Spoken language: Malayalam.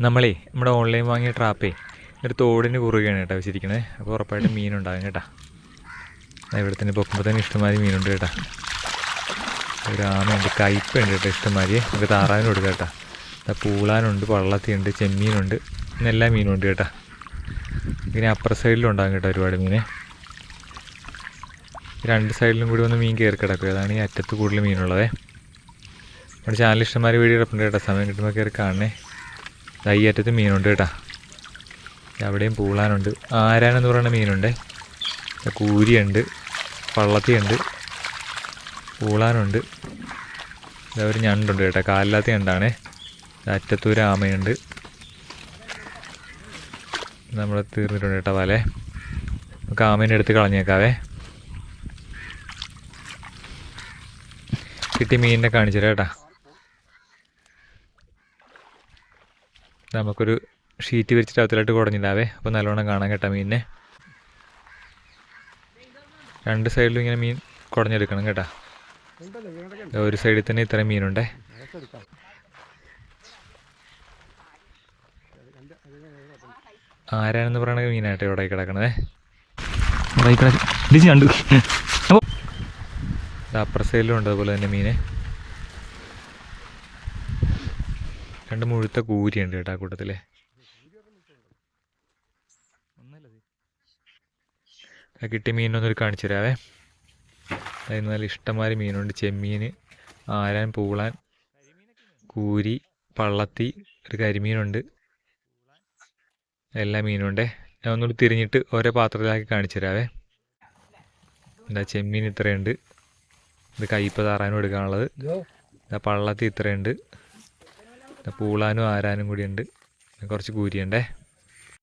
നമ്മുടെ ഓൺലൈൻ വാങ്ങിയ ട്രാപ്പേ ഒരു തോടിന് കുറുകയാണ് കേട്ടോ വെച്ചിരിക്കണേ. അപ്പോൾ ഉറപ്പായിട്ടും മീനുണ്ടാകും കേട്ടോ. ഇവിടെ തന്നെ പൊക്കുമ്പോൾ തന്നെ ഇഷ്ടംമാതിരി മീനുണ്ട് കേട്ടോ. ഒരു ആമയുണ്ട്, കയ്പുണ്ട് കേട്ടോ ഇഷ്ടംമാതിരി. നമുക്ക് താറാവിന് കൊടുക്കാം കേട്ടോ. പൂളാനുണ്ട്, പള്ളത്തിയുണ്ട്, ചെമ്മീനുണ്ട്, ഇന്ന് എല്ലാ മീനും ഉണ്ട് കേട്ടോ. പിന്നെ അപ്പുറ സൈഡിലും ഉണ്ടാകും കേട്ടോ ഒരുപാട് മീൻ. രണ്ട് സൈഡിലും കൂടി ഒന്ന് മീൻ കയറി കിടക്കും. അതാണ് ഈ അറ്റത്ത് കൂടുതൽ മീനുള്ളതേ. നമ്മുടെ ചാനൽ ഇഷ്ടംമാതിരി വീഡിയോ കിടപ്പുണ്ട് കേട്ടോ. സമയം കിട്ടുമ്പോൾ കയറി കാണണേ. ഈ അറ്റത്ത് മീനുണ്ട് കേട്ടോ. അവിടെയും പൂളാനുണ്ട്, ആരാനെന്ന് പറയുന്ന മീനുണ്ട്, കൂരിയുണ്ട്, പള്ളത്തിയുണ്ട്, പൂളാനുണ്ട്. ഒരു ഞണ്ടുണ്ട് കേട്ടോ, കാലില്ലാത്ത ഞണ്ടാണേ. അറ്റത്തൊരു ആമയുണ്ട്. നമ്മൾ തീർന്നിട്ടുണ്ട് കേട്ടോ വല. നമുക്ക് ആമേനെ എടുത്ത് കളഞ്ഞേക്കാവേ. കിട്ടി മീനിനെ കാണിച്ചു തരാം കേട്ടോ. നമുക്കൊരു ഷീറ്റ് വിരിച്ചിട്ട് അകത്തിലോട്ട് കുടഞ്ഞില്ലാവേ. അപ്പോൾ നല്ലോണം കാണാൻ കേട്ടോ മീനിനെ. രണ്ട് സൈഡിലും ഇങ്ങനെ മീൻ കുടഞ്ഞെടുക്കണം കേട്ടോ. ഒരു സൈഡിൽ തന്നെ ഇത്രയും മീനുണ്ടേ. ആരാണെന്ന് പറയണ മീനായിട്ട് ഇവിടെ കിടക്കണതേ. അപ്പുറ സൈഡിലും ഉണ്ട് അതുപോലെ തന്നെ മീന്. രണ്ട് മുഴുത്ത കൂരിയുണ്ട് കേട്ടോ ആ കൂട്ടത്തിലെ. കിട്ടിയ മീനൊന്നൊരു കാണിച്ചു തരാവേ. അതിന് നല്ല ഇഷ്ടംമാതിരി മീനുണ്ട്. ചെമ്മീൻ, ആരാൻ, പൂളാൻ, കൂരി, പള്ളത്തി, ഒരു കരിമീനുണ്ട്, എല്ലാ മീനുണ്ടേ. ഞാൻ ഒന്നുകൂടി തിരിഞ്ഞിട്ട് ഓരോ പാത്രത്തിലാക്കി കാണിച്ചു തരാവേ. എന്താ ചെമ്മീൻ ഇത്രയുണ്ട്, ഇത് കയ്പ താറാനും എടുക്കാനുള്ളത്. പള്ളത്തി ഇത്രയുണ്ട്, പൂളാനും ആരാനും കൂടി ഉണ്ട്, കുറച്ച് കൂരിയുണ്ടേ.